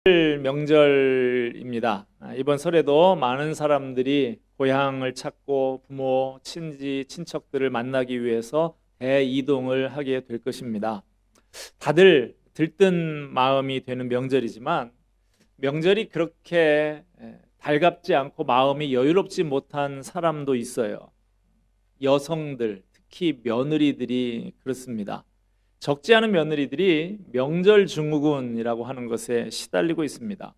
명절입니다. 이번 설에도 많은 사람들이 고향을 찾고 부모, 친지, 친척들을 만나기 위해서 대이동을 하게 될 것입니다. 다들 들뜬 마음이 되는 명절이지만 명절이 그렇게 달갑지 않고 마음이 여유롭지 못한 사람도 있어요. 여성들, 특히 며느리들이 그렇습니다. 적지 않은 며느리들이 명절 증후군이라고 하는 것에 시달리고 있습니다.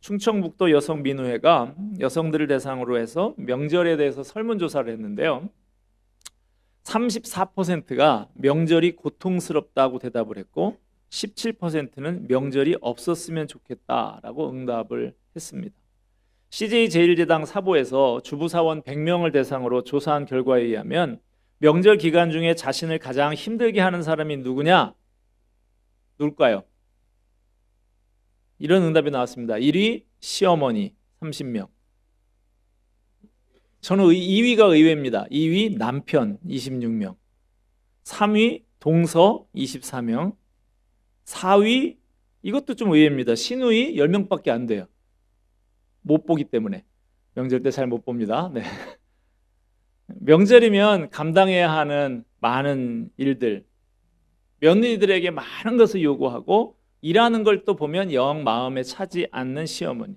충청북도 여성민우회가 여성들을 대상으로 해서 명절에 대해서 설문조사를 했는데요. 34%가 명절이 고통스럽다고 대답을 했고 17%는 명절이 없었으면 좋겠다라고 응답을 했습니다. CJ제일제당 사보에서 주부사원 100명을 대상으로 조사한 결과에 의하면 명절 기간 중에 자신을 가장 힘들게 하는 사람이 누구냐? 누굴까요? 이런 응답이 나왔습니다. 1위 시어머니 30명. 저는 2위가 의외입니다. 2위 남편 26명. 3위 동서 24명. 4위 이것도 좀 의외입니다. 시누이 10명밖에 안 돼요. 못 보기 때문에. 명절 때 잘 못 봅니다. 네. 명절이면 감당해야 하는 많은 일들, 며느리들에게 많은 것을 요구하고 일하는 걸 또 보면 영 마음에 차지 않는 시어머니,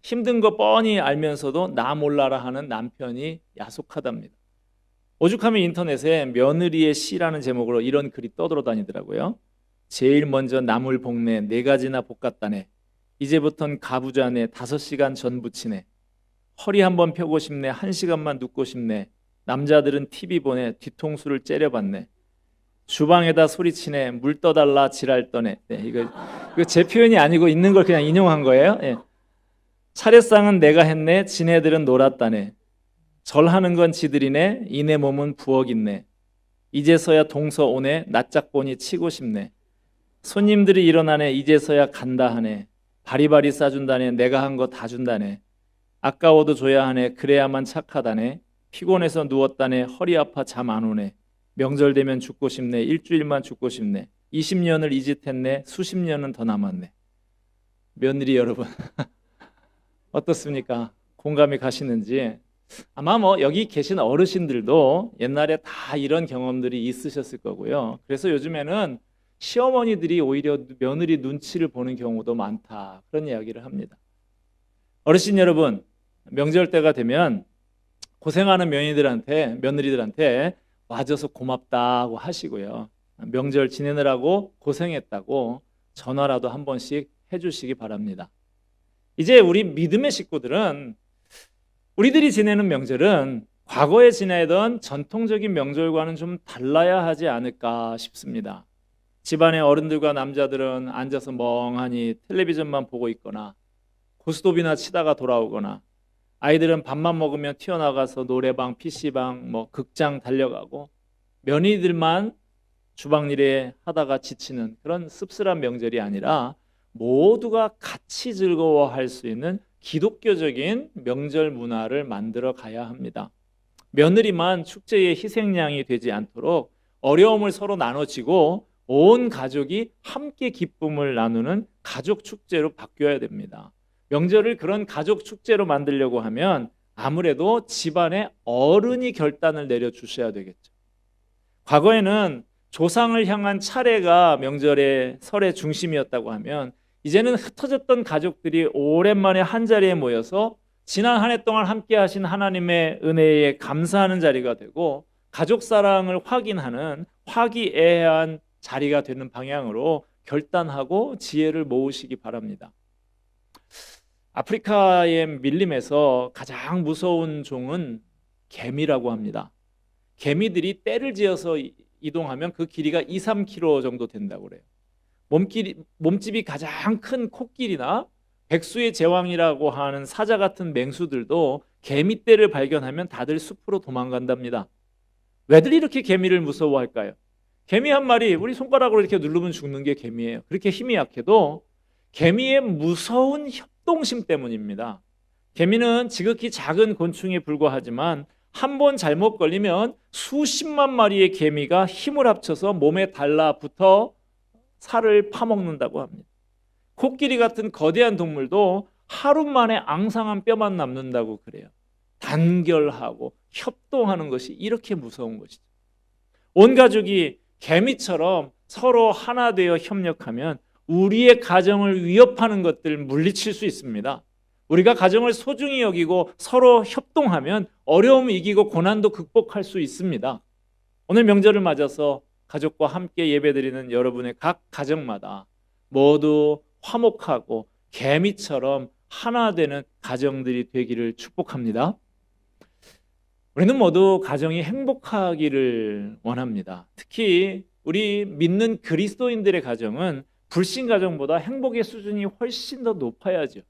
힘든 거 뻔히 알면서도 나 몰라라 하는 남편이 야속하답니다. 오죽하면 인터넷에 며느리의 시라는 제목으로 이런 글이 떠돌아다니더라고요. 제일 먼저 나물 볶네 4가지나 볶았다네. 이제부턴 가부좌네 5시간 전 부치네. 허리 한번 펴고 싶네. 1시간만 눕고 싶네. 남자들은 TV 보네. 뒤통수를 째려봤네. 주방에다 소리치네. 물 떠달라 지랄 떠네. 네, 이거 제 표현이 아니고 있는 걸 그냥 인용한 거예요. 예. 차례상은 내가 했네. 지네들은 놀았다네. 절하는 건 지들이네. 이내 몸은 부엌 있네. 이제서야 동서 오네. 낯짝보니 치고 싶네. 손님들이 일어나네. 이제서야 간다 하네. 바리바리 싸준다네. 내가 한 거 다 준다네. 아까워도 줘야 하네. 그래야만 착하다네. 피곤해서 누웠다네. 허리 아파 잠 안 오네. 명절 되면 죽고 싶네. 일주일만 죽고 싶네. 20년을 이 짓 했네. 수십 년은 더 남았네. 며느리 여러분 어떻습니까? 공감이 가시는지. 아마 여기 계신 어르신들도 옛날에 다 이런 경험들이 있으셨을 거고요. 그래서 요즘에는 시어머니들이 오히려 며느리 눈치를 보는 경우도 많다, 그런 이야기를 합니다. 어르신 여러분, 명절 때가 되면 고생하는 며느리들한테 와줘서 고맙다고 하시고요. 명절 지내느라고 고생했다고 전화라도 한 번씩 해주시기 바랍니다. 이제 우리 믿음의 식구들은 우리들이 지내는 명절은 과거에 지내던 전통적인 명절과는 좀 달라야 하지 않을까 싶습니다. 집안의 어른들과 남자들은 앉아서 멍하니 텔레비전만 보고 있거나 고스톱이나 치다가 돌아오거나, 아이들은 밥만 먹으면 튀어나가서 노래방, PC방, 극장 달려가고, 며느리들만 주방 일에 하다가 지치는 그런 씁쓸한 명절이 아니라 모두가 같이 즐거워할 수 있는 기독교적인 명절 문화를 만들어 가야 합니다. 며느리만 축제의 희생양이 되지 않도록 어려움을 서로 나눠지고 온 가족이 함께 기쁨을 나누는 가족 축제로 바뀌어야 됩니다. 명절을 그런 가족 축제로 만들려고 하면 아무래도 집안의 어른이 결단을 내려주셔야 되겠죠. 과거에는 조상을 향한 차례가 명절의 설의 중심이었다고 하면, 이제는 흩어졌던 가족들이 오랜만에 한자리에 모여서 지난 한 해 동안 함께 하신 하나님의 은혜에 감사하는 자리가 되고, 가족 사랑을 확인하는 화기애애한 자리가 되는 방향으로 결단하고 지혜를 모으시기 바랍니다. 아프리카의 밀림에서 가장 무서운 종은 개미라고 합니다. 개미들이 떼를 지어서 이동하면 그 길이가 2-3km 정도 된다고 그래요. 몸집이 가장 큰 코끼리나 백수의 제왕이라고 하는 사자 같은 맹수들도 개미떼를 발견하면 다들 숲으로 도망간답니다. 왜들 이렇게 개미를 무서워할까요? 개미 한 마리 우리 손가락으로 이렇게 누르면 죽는 게 개미예요. 그렇게 힘이 약해도 개미의 무서운 협동심 때문입니다. 개미는 지극히 작은 곤충에 불과하지만 한 번 잘못 걸리면 수십만 마리의 개미가 힘을 합쳐서 몸에 달라붙어 살을 파먹는다고 합니다. 코끼리 같은 거대한 동물도 하루 만에 앙상한 뼈만 남는다고 그래요. 단결하고 협동하는 것이 이렇게 무서운 것이죠. 온 가족이 개미처럼 서로 하나 되어 협력하면 우리의 가정을 위협하는 것들 물리칠 수 있습니다. 우리가 가정을 소중히 여기고 서로 협동하면 어려움 이기고 고난도 극복할 수 있습니다. 오늘 명절을 맞아서 가족과 함께 예배드리는 여러분의 각 가정마다 모두 화목하고 개미처럼 하나 되는 가정들이 되기를 축복합니다. 우리는 모두 가정이 행복하기를 원합니다. 특히 우리 믿는 그리스도인들의 가정은 불신 가정보다 행복의 수준이 훨씬 더 높아야죠.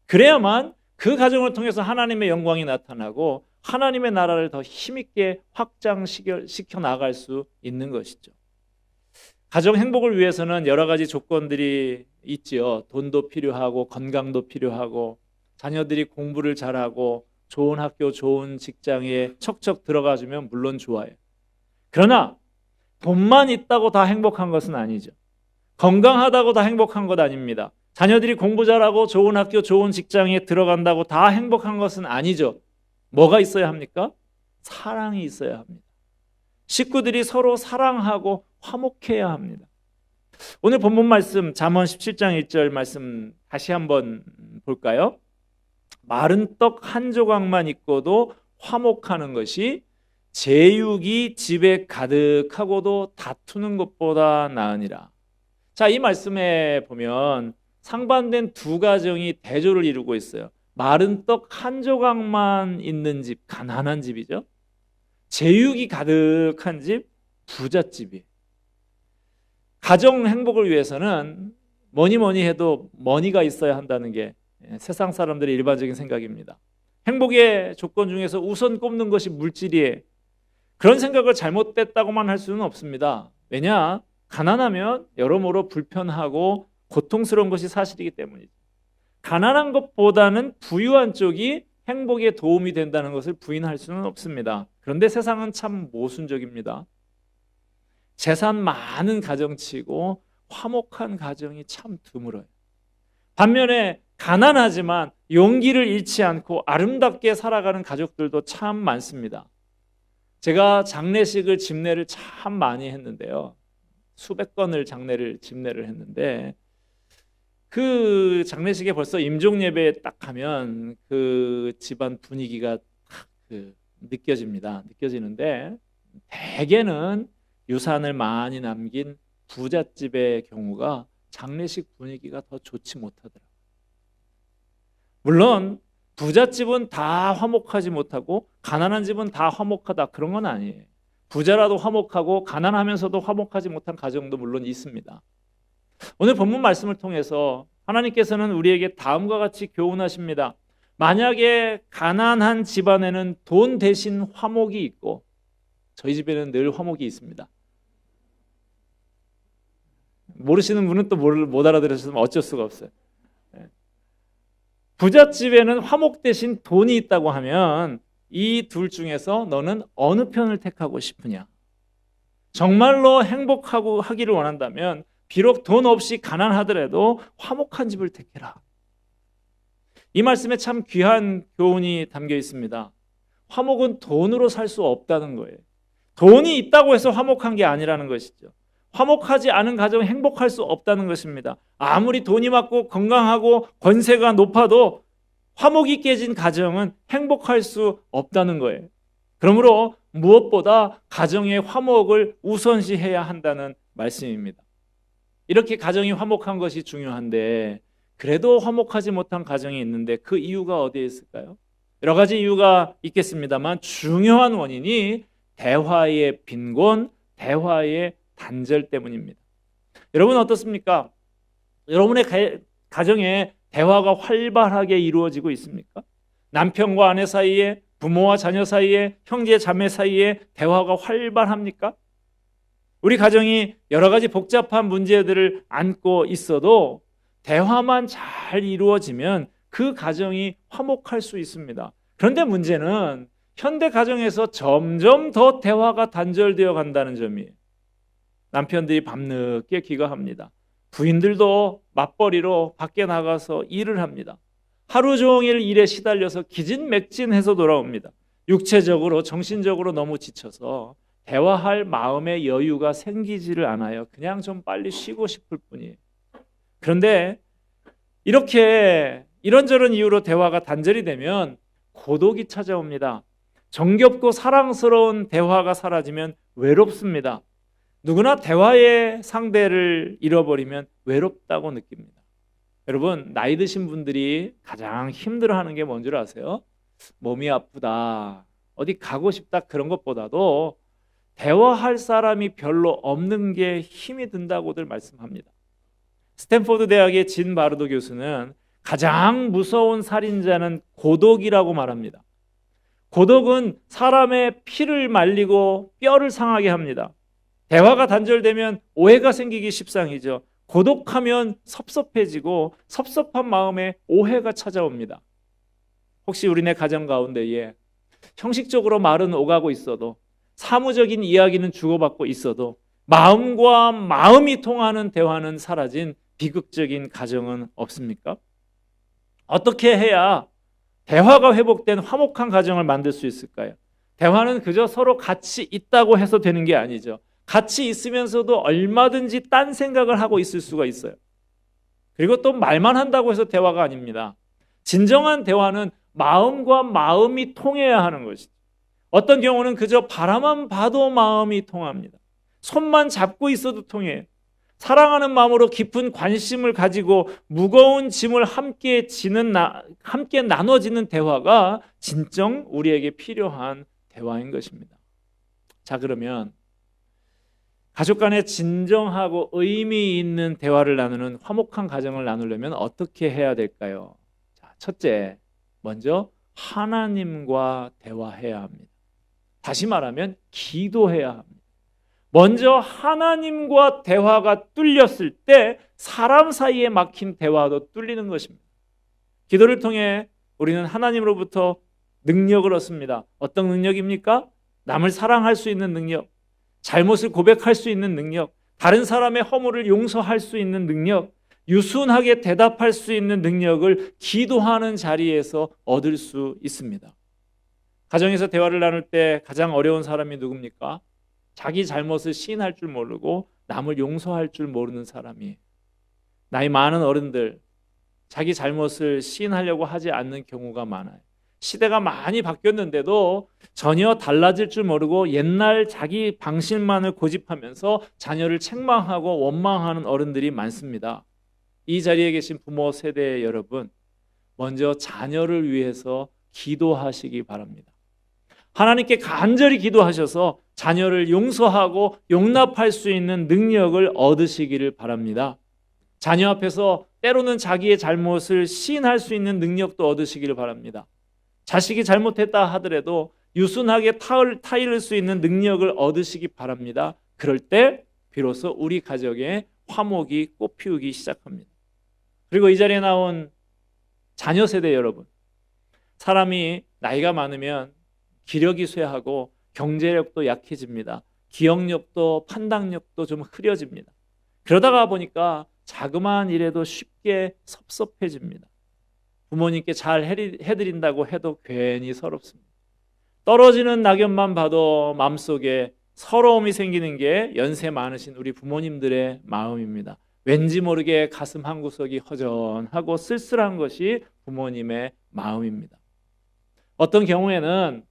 그래야만 그 가정을 통해서 하나님의 영광이 나타나고 하나님의 나라를 더 힘있게 확장시켜 나갈 수 있는 것이죠. 가정 행복을 위해서는 여러 가지 조건들이 있지요. 돈도 필요하고 건강도 필요하고 자녀들이 공부를 잘하고 좋은 학교, 좋은 직장에 척척 들어가주면 물론 좋아요. 그러나 돈만 있다고 다 행복한 것은 아니죠. 건강하다고 다 행복한 것 아닙니다. 자녀들이 공부 잘하고 좋은 학교, 좋은 직장에 들어간다고 다 행복한 것은 아니죠. 뭐가 있어야 합니까? 사랑이 있어야 합니다. 식구들이 서로 사랑하고 화목해야 합니다. 오늘 본문 말씀 잠언 17장 1절 말씀 다시 한번 볼까요? 마른 떡 한 조각만 있고도 화목하는 것이 제육이 집에 가득하고도 다투는 것보다 나으니라. 자, 이 말씀에 보면 상반된 두 가정이 대조를 이루고 있어요. 마른 떡 한 조각만 있는 집, 가난한 집이죠. 제육이 가득한 집, 부잣집이. 가정 행복을 위해서는 뭐니 해도 머니가 있어야 한다는 게 세상 사람들의 일반적인 생각입니다. 행복의 조건 중에서 우선 꼽는 것이 물질이에요. 그런 생각을 잘못됐다고만 할 수는 없습니다. 왜냐? 가난하면 여러모로 불편하고 고통스러운 것이 사실이기 때문이죠. 가난한 것보다는 부유한 쪽이 행복에 도움이 된다는 것을 부인할 수는 없습니다. 그런데 세상은 참 모순적입니다. 재산 많은 가정치고 화목한 가정이 참 드물어요. 반면에 가난하지만 용기를 잃지 않고 아름답게 살아가는 가족들도 참 많습니다. 제가 장례식을 집례를 참 많이 했는데요. 수백 건을 집례를 했는데 그 장례식에 벌써 임종 예배에 딱 가면 그 집안 분위기가 딱 느껴지는데 대개는 유산을 많이 남긴 부잣집의 경우가 장례식 분위기가 더 좋지 못하더라고요. 물론 부잣집은 다 화목하지 못하고 가난한 집은 다 화목하다 그런 건 아니에요. 부자라도 화목하고 가난하면서도 화목하지 못한 가정도 물론 있습니다. 오늘 본문 말씀을 통해서 하나님께서는 우리에게 다음과 같이 교훈하십니다. 만약에 가난한 집안에는 돈 대신 화목이 있고 저희 집에는 늘 화목이 있습니다. 모르시는 분은 또 못 알아들으시면 어쩔 수가 없어요. 부잣집에는 화목 대신 돈이 있다고 하면 이 둘 중에서 너는 어느 편을 택하고 싶으냐? 정말로 행복하고 하기를 원한다면 비록 돈 없이 가난하더라도 화목한 집을 택해라. 이 말씀에 참 귀한 교훈이 담겨 있습니다. 화목은 돈으로 살 수 없다는 거예요. 돈이 있다고 해서 화목한 게 아니라는 것이죠. 화목하지 않은 가정은 행복할 수 없다는 것입니다. 아무리 돈이 많고 건강하고 권세가 높아도 화목이 깨진 가정은 행복할 수 없다는 거예요. 그러므로 무엇보다 가정의 화목을 우선시해야 한다는 말씀입니다. 이렇게 가정이 화목한 것이 중요한데 그래도 화목하지 못한 가정이 있는데 그 이유가 어디에 있을까요? 여러 가지 이유가 있겠습니다만 중요한 원인이 대화의 빈곤, 대화의 단절 때문입니다. 여러분 어떻습니까? 여러분의 가정에 대화가 활발하게 이루어지고 있습니까? 남편과 아내 사이에, 부모와 자녀 사이에, 형제 자매 사이에 대화가 활발합니까? 우리 가정이 여러 가지 복잡한 문제들을 안고 있어도 대화만 잘 이루어지면 그 가정이 화목할 수 있습니다. 그런데 문제는 현대 가정에서 점점 더 대화가 단절되어 간다는 점이에요. 남편들이 밤늦게 귀가합니다. 부인들도 맞벌이로 밖에 나가서 일을 합니다. 하루 종일 일에 시달려서 기진맥진해서 돌아옵니다. 육체적으로 정신적으로 너무 지쳐서 대화할 마음의 여유가 생기지를 않아요. 그냥 좀 빨리 쉬고 싶을 뿐이에요. 그런데 이렇게 이런저런 이유로 대화가 단절이 되면 고독이 찾아옵니다. 정겹고 사랑스러운 대화가 사라지면 외롭습니다. 누구나 대화의 상대를 잃어버리면 외롭다고 느낍니다. 여러분, 나이 드신 분들이 가장 힘들어하는 게 뭔 줄 아세요? 몸이 아프다, 어디 가고 싶다, 그런 것보다도 대화할 사람이 별로 없는 게 힘이 든다고들 말씀합니다. 스탠포드 대학의 진 바르도 교수는 가장 무서운 살인자는 고독이라고 말합니다. 고독은 사람의 피를 말리고 뼈를 상하게 합니다. 대화가 단절되면 오해가 생기기 십상이죠. 고독하면 섭섭해지고 섭섭한 마음에 오해가 찾아옵니다. 혹시 우리네 가정 가운데에 형식적으로 말은 오가고 있어도, 사무적인 이야기는 주고받고 있어도 마음과 마음이 통하는 대화는 사라진 비극적인 가정은 없습니까? 어떻게 해야 대화가 회복된 화목한 가정을 만들 수 있을까요? 대화는 그저 서로 같이 있다고 해서 되는 게 아니죠. 같이 있으면서도 얼마든지 딴 생각을 하고 있을 수가 있어요. 그리고 또 말만 한다고 해서 대화가 아닙니다. 진정한 대화는 마음과 마음이 통해야 하는 것이죠. 어떤 경우는 그저 바라만 봐도 마음이 통합니다. 손만 잡고 있어도 통해요. 사랑하는 마음으로 깊은 관심을 가지고 무거운 짐을 함께 나눠지는 대화가 진정 우리에게 필요한 대화인 것입니다. 자, 그러면 가족 간에 진정하고 의미 있는 대화를 나누는 화목한 가정을 나누려면 어떻게 해야 될까요? 자, 첫째, 먼저 하나님과 대화해야 합니다. 다시 말하면 기도해야 합니다. 먼저 하나님과 대화가 뚫렸을 때 사람 사이에 막힌 대화도 뚫리는 것입니다. 기도를 통해 우리는 하나님으로부터 능력을 얻습니다. 어떤 능력입니까? 남을 사랑할 수 있는 능력, 잘못을 고백할 수 있는 능력, 다른 사람의 허물을 용서할 수 있는 능력, 유순하게 대답할 수 있는 능력을 기도하는 자리에서 얻을 수 있습니다. 가정에서 대화를 나눌 때 가장 어려운 사람이 누굽니까? 자기 잘못을 시인할 줄 모르고 남을 용서할 줄 모르는 사람이에요. 나이 많은 어른들, 자기 잘못을 시인하려고 하지 않는 경우가 많아요. 시대가 많이 바뀌었는데도 전혀 달라질 줄 모르고 옛날 자기 방식만을 고집하면서 자녀를 책망하고 원망하는 어른들이 많습니다. 이 자리에 계신 부모 세대의 여러분, 먼저 자녀를 위해서 기도하시기 바랍니다. 하나님께 간절히 기도하셔서 자녀를 용서하고 용납할 수 있는 능력을 얻으시기를 바랍니다. 자녀 앞에서 때로는 자기의 잘못을 시인할 수 있는 능력도 얻으시기를 바랍니다. 자식이 잘못했다 하더라도 유순하게 타이를 수 있는 능력을 얻으시기 바랍니다. 그럴 때 비로소 우리 가정의 화목이 꽃피우기 시작합니다. 그리고 이 자리에 나온 자녀 세대 여러분, 사람이 나이가 많으면 기력이 쇠하고 경제력도 약해집니다. 기억력도 판단력도 좀 흐려집니다. 그러다가 보니까 자그마한 일에도 쉽게 섭섭해집니다. 부모님께 잘 해드린다고 해도 괜히 서럽습니다. 떨어지는 낙엽만 봐도 마음속에 서러움이 생기는 게 연세 많으신 우리 부모님들의 마음입니다. 왠지 모르게 가슴 한구석이 허전하고 쓸쓸한 것이 부모님의 마음입니다. 어떤 경우에는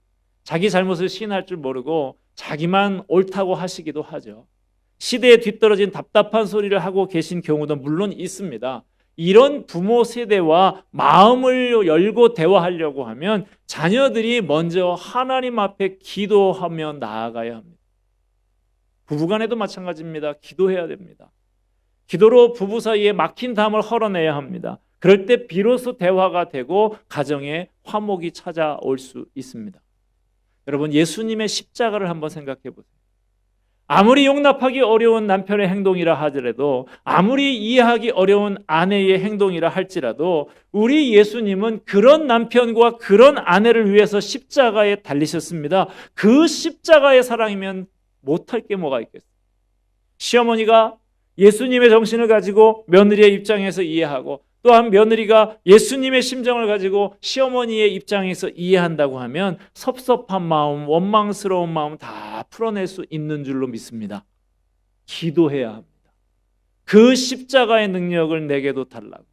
자기 잘못을 시인할 줄 모르고 자기만 옳다고 하시기도 하죠. 시대에 뒤떨어진 답답한 소리를 하고 계신 경우도 물론 있습니다. 이런 부모 세대와 마음을 열고 대화하려고 하면 자녀들이 먼저 하나님 앞에 기도하며 나아가야 합니다. 부부간에도 마찬가지입니다. 기도해야 됩니다. 기도로 부부 사이에 막힌 담을 헐어내야 합니다. 그럴 때 비로소 대화가 되고 가정에 화목이 찾아올 수 있습니다. 여러분, 예수님의 십자가를 한번 생각해 보세요. 아무리 용납하기 어려운 남편의 행동이라 하더라도, 아무리 이해하기 어려운 아내의 행동이라 할지라도 우리 예수님은 그런 남편과 그런 아내를 위해서 십자가에 달리셨습니다. 그 십자가의 사랑이면 못할 게 뭐가 있겠어요? 시어머니가 예수님의 정신을 가지고 며느리의 입장에서 이해하고, 또한 며느리가 예수님의 심정을 가지고 시어머니의 입장에서 이해한다고 하면 섭섭한 마음, 원망스러운 마음 다 풀어낼 수 있는 줄로 믿습니다. 기도해야 합니다. 그 십자가의 능력을 내게도 달라고.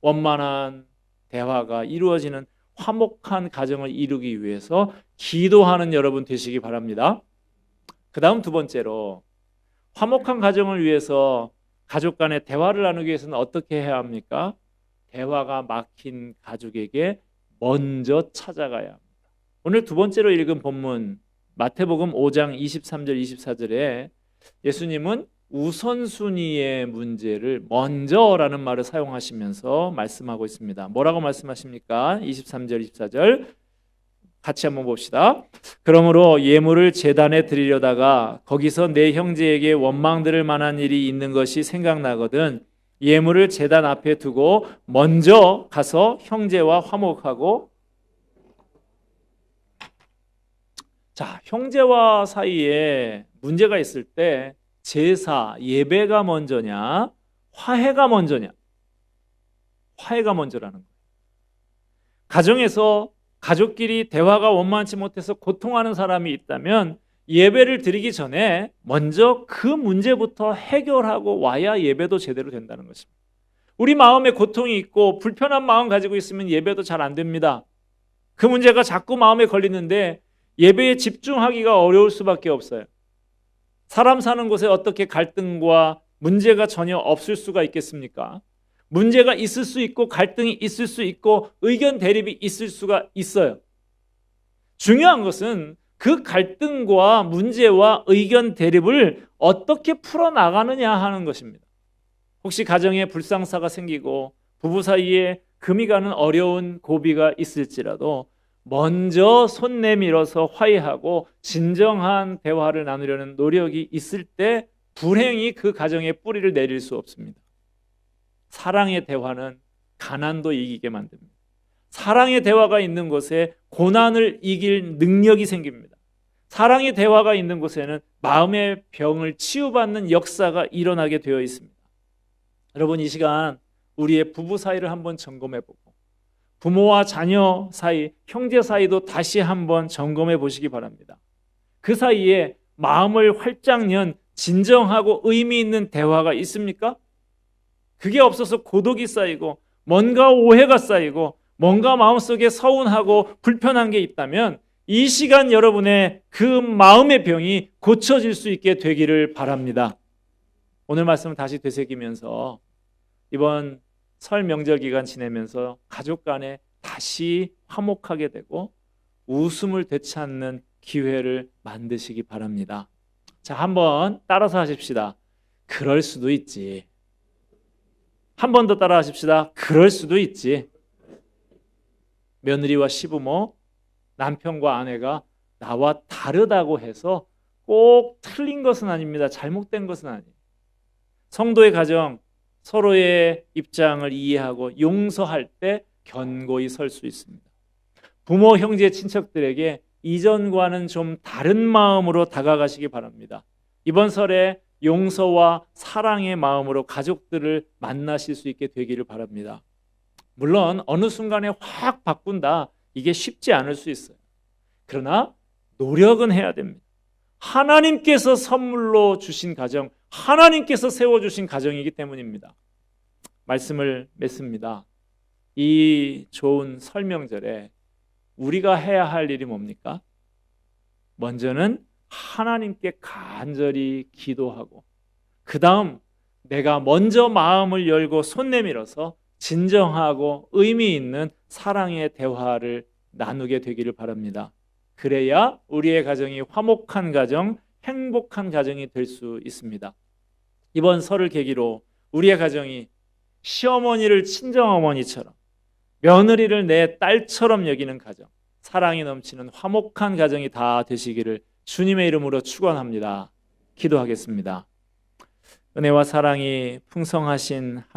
원만한 대화가 이루어지는 화목한 가정을 이루기 위해서 기도하는 여러분 되시기 바랍니다. 그 다음 두 번째로, 화목한 가정을 위해서 가족 간의 대화를 나누기 위해서는 어떻게 해야 합니까? 대화가 막힌 가족에게 먼저 찾아가야 합니다. 오늘 두 번째로 읽은 본문 마태복음 5장 23절 24절에 예수님은 우선순위의 문제를 먼저라는 말을 사용하시면서 말씀하고 있습니다. 뭐라고 말씀하십니까? 23절 24절 같이 한번 봅시다. 그러므로 예물을 제단에 드리려다가 거기서 내 형제에게 원망들을 만한 일이 있는 것이 생각나거든 예물을 제단 앞에 두고 먼저 가서 형제와 화목하고. 자, 형제와 사이에 문제가 있을 때 제사, 예배가 먼저냐, 화해가 먼저냐? 화해가 먼저라는 거예요. 가정에서 가족끼리 대화가 원만치 못해서 고통하는 사람이 있다면 예배를 드리기 전에 먼저 그 문제부터 해결하고 와야 예배도 제대로 된다는 것입니다. 우리 마음에 고통이 있고 불편한 마음 가지고 있으면 예배도 잘 안 됩니다. 그 문제가 자꾸 마음에 걸리는데 예배에 집중하기가 어려울 수밖에 없어요. 사람 사는 곳에 어떻게 갈등과 문제가 전혀 없을 수가 있겠습니까? 문제가 있을 수 있고 갈등이 있을 수 있고 의견 대립이 있을 수가 있어요. 중요한 것은 그 갈등과 문제와 의견 대립을 어떻게 풀어나가느냐 하는 것입니다. 혹시 가정에 불상사가 생기고 부부 사이에 금이 가는 어려운 고비가 있을지라도 먼저 손 내밀어서 화해하고 진정한 대화를 나누려는 노력이 있을 때 불행히 그 가정에 뿌리를 내릴 수 없습니다. 사랑의 대화는 가난도 이기게 만듭니다. 사랑의 대화가 있는 곳에 고난을 이길 능력이 생깁니다. 사랑의 대화가 있는 곳에는 마음의 병을 치유받는 역사가 일어나게 되어 있습니다. 여러분, 이 시간 우리의 부부 사이를 한번 점검해보고 부모와 자녀 사이, 형제 사이도 다시 한번 점검해 보시기 바랍니다. 그 사이에 마음을 활짝 연 진정하고 의미 있는 대화가 있습니까? 그게 없어서 고독이 쌓이고 뭔가 오해가 쌓이고 뭔가 마음속에 서운하고 불편한 게 있다면 이 시간 여러분의 그 마음의 병이 고쳐질 수 있게 되기를 바랍니다. 오늘 말씀을 다시 되새기면서 이번 설 명절 기간 지내면서 가족 간에 다시 화목하게 되고 웃음을 되찾는 기회를 만드시기 바랍니다. 자, 한번 따라서 하십시다. 그럴 수도 있지. 한 번 더 따라 하십시다. 그럴 수도 있지. 며느리와 시부모, 남편과 아내가 나와 다르다고 해서 꼭 틀린 것은 아닙니다. 잘못된 것은 아니에요. 성도의 가정, 서로의 입장을 이해하고 용서할 때 견고히 설 수 있습니다. 부모, 형제, 친척들에게 이전과는 좀 다른 마음으로 다가가시기 바랍니다. 이번 설에 용서와 사랑의 마음으로 가족들을 만나실 수 있게 되기를 바랍니다. 물론 어느 순간에 확 바꾼다, 이게 쉽지 않을 수 있어요. 그러나 노력은 해야 됩니다. 하나님께서 선물로 주신 가정, 하나님께서 세워주신 가정이기 때문입니다. 말씀을 맺습니다. 이 좋은 설 명절에 우리가 해야 할 일이 뭡니까? 먼저는 하나님께 간절히 기도하고 그 다음 내가 먼저 마음을 열고 손 내밀어서 진정하고 의미 있는 사랑의 대화를 나누게 되기를 바랍니다. 그래야 우리의 가정이 화목한 가정, 행복한 가정이 될 수 있습니다. 이번 설을 계기로 우리의 가정이 시어머니를 친정어머니처럼, 며느리를 내 딸처럼 여기는 가정, 사랑이 넘치는 화목한 가정이 다 되시기를 주님의 이름으로 축원합니다. 기도하겠습니다. 은혜와 사랑이 풍성하신 하나님,